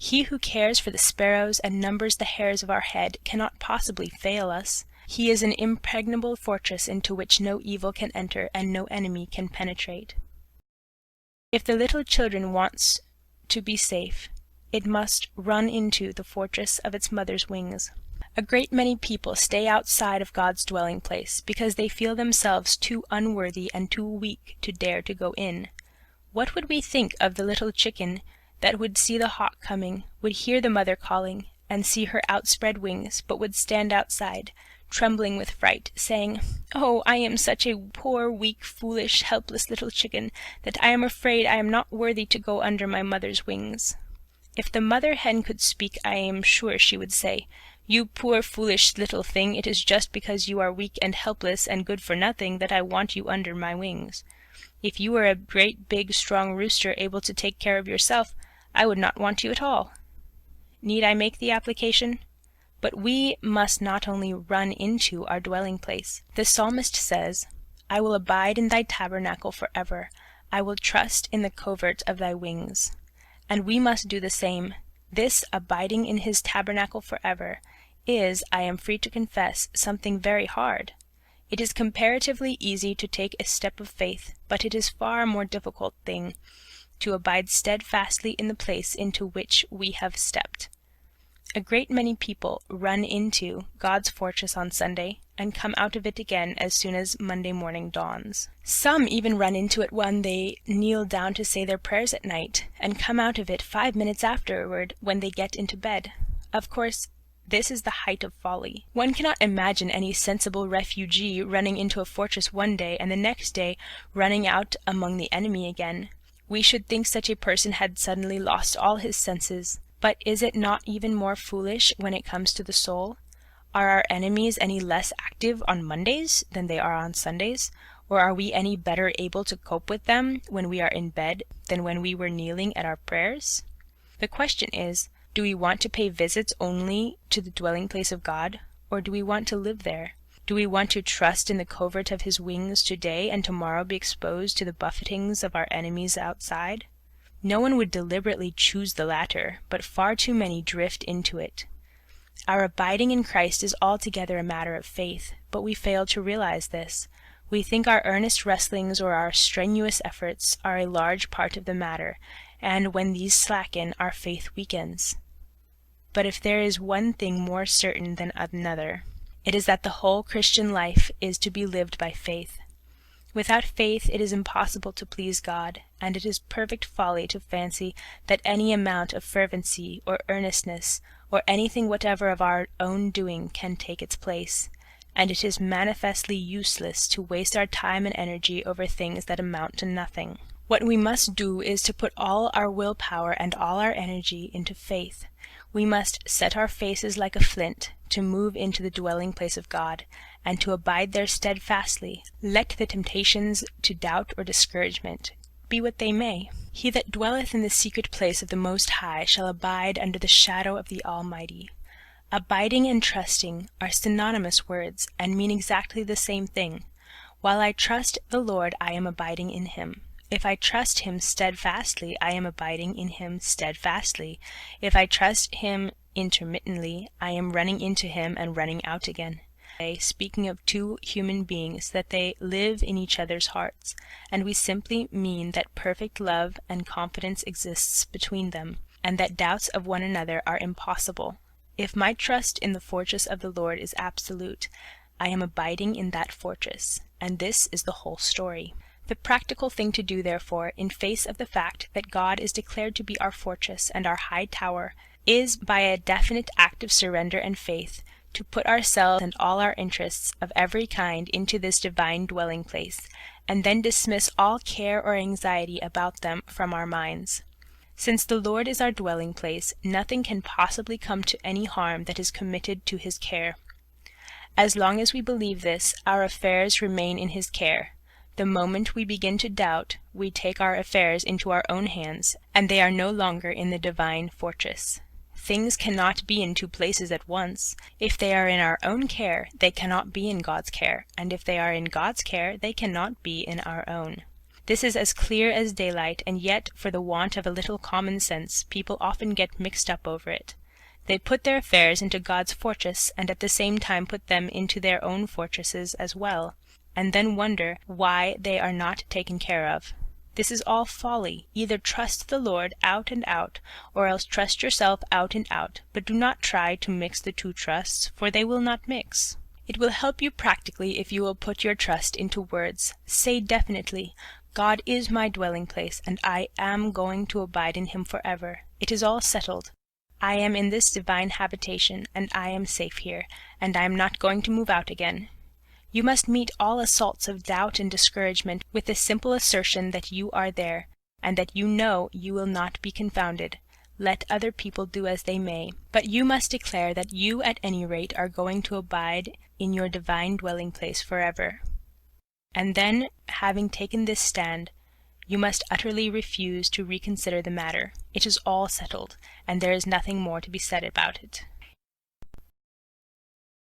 He who cares for the sparrows and numbers the hairs of our head cannot possibly fail us. He is an impregnable fortress into which no evil can enter and no enemy can penetrate. If the little children wants to be safe, it must run into the fortress of its mother's wings. A great many people stay outside of God's dwelling place because they feel themselves too unworthy and too weak to dare to go in. What would we think of the little chicken that would see the hawk coming, would hear the mother calling, and see her outspread wings, but would stand outside, trembling with fright, saying, "Oh, I am such a poor, weak, foolish, helpless little chicken that I am afraid I am not worthy to go under my mother's wings." If the mother hen could speak, I am sure she would say, "You poor, foolish little thing, it is just because you are weak and helpless and good for nothing that I want you under my wings. If you were a great, big, strong rooster able to take care of yourself, I would not want you at all." Need I make the application? But we must not only run into our dwelling place. The psalmist says, "I will abide in thy tabernacle forever. I will trust in the covert of thy wings." And we must do the same. This abiding in his tabernacle forever is, I am free to confess, something very hard. It is comparatively easy to take a step of faith, but it is far more difficult thing to abide steadfastly in the place into which we have stepped. A great many people run into God's fortress on Sunday and come out of it again as soon as Monday morning dawns. Some even run into it when they kneel down to say their prayers at night, and come out of it 5 minutes afterward when they get into bed. Of course, this is the height of folly. One cannot imagine any sensible refugee running into a fortress one day and the next day running out among the enemy again. We should think such a person had suddenly lost all his senses. But is it not even more foolish when it comes to the soul? Are our enemies any less active on Mondays than they are on Sundays? Or are we any better able to cope with them when we are in bed than when we were kneeling at our prayers? The question is, do we want to pay visits only to the dwelling place of God, or do we want to live there? Do we want to trust in the covert of his wings today and tomorrow be exposed to the buffetings of our enemies outside? No one would deliberately choose the latter, but far too many drift into it. Our abiding in Christ is altogether a matter of faith, but we fail to realize this. We think our earnest wrestlings or our strenuous efforts are a large part of the matter, and when these slacken, our faith weakens. But if there is one thing more certain than another, it is that the whole Christian life is to be lived by faith. Without faith it is impossible to please God, and it is perfect folly to fancy that any amount of fervency or earnestness or anything whatever of our own doing can take its place, and it is manifestly useless to waste our time and energy over things that amount to nothing. What we must do is to put all our willpower and all our energy into faith. We must set our faces like a flint to move into the dwelling place of God, and to abide there steadfastly, let the temptations to doubt or discouragement be what they may. He that dwelleth in the secret place of the Most High shall abide under the shadow of the Almighty. Abiding and trusting are synonymous words, and mean exactly the same thing. While I trust the Lord, I am abiding in him. If I trust him steadfastly, I am abiding in him steadfastly. If I trust him intermittently, I am running into him and running out again. Speaking of two human beings, that they live in each other's hearts, and we simply mean that perfect love and confidence exists between them, and that doubts of one another are impossible. If my trust in the fortress of the Lord is absolute, I am abiding in that fortress, and this is the whole story. The practical thing to do, therefore, in face of the fact that God is declared to be our fortress and our high tower, is, by a definite act of surrender and faith, to put ourselves and all our interests of every kind into this divine dwelling place, and then dismiss all care or anxiety about them from our minds. Since the Lord is our dwelling place, nothing can possibly come to any harm that is committed to his care. As long as we believe this, our affairs remain in his care. The moment we begin to doubt, we take our affairs into our own hands, and they are no longer in the divine fortress. Things cannot be in two places at once. If they are in our own care, they cannot be in God's care, and if they are in God's care, they cannot be in our own. This is as clear as daylight, and yet, for the want of a little common sense, people often get mixed up over it. They put their affairs into God's fortress, and at the same time put them into their own fortresses as well, and then wonder why they are not taken care of. This is all folly. Either trust the Lord out and out, or else trust yourself out and out, but do not try to mix the two trusts, for they will not mix. It will help you practically if you will put your trust into words. Say definitely, God is my dwelling place, and I am going to abide in him forever. It is all settled. I am in this divine habitation, and I am safe here, and I am not going to move out again. You must meet all assaults of doubt and discouragement with the simple assertion that you are there, and that you know you will not be confounded. Let other people do as they may, but you must declare that you at any rate are going to abide in your divine dwelling place forever. And then, having taken this stand, you must utterly refuse to reconsider the matter. It is all settled, and there is nothing more to be said about it.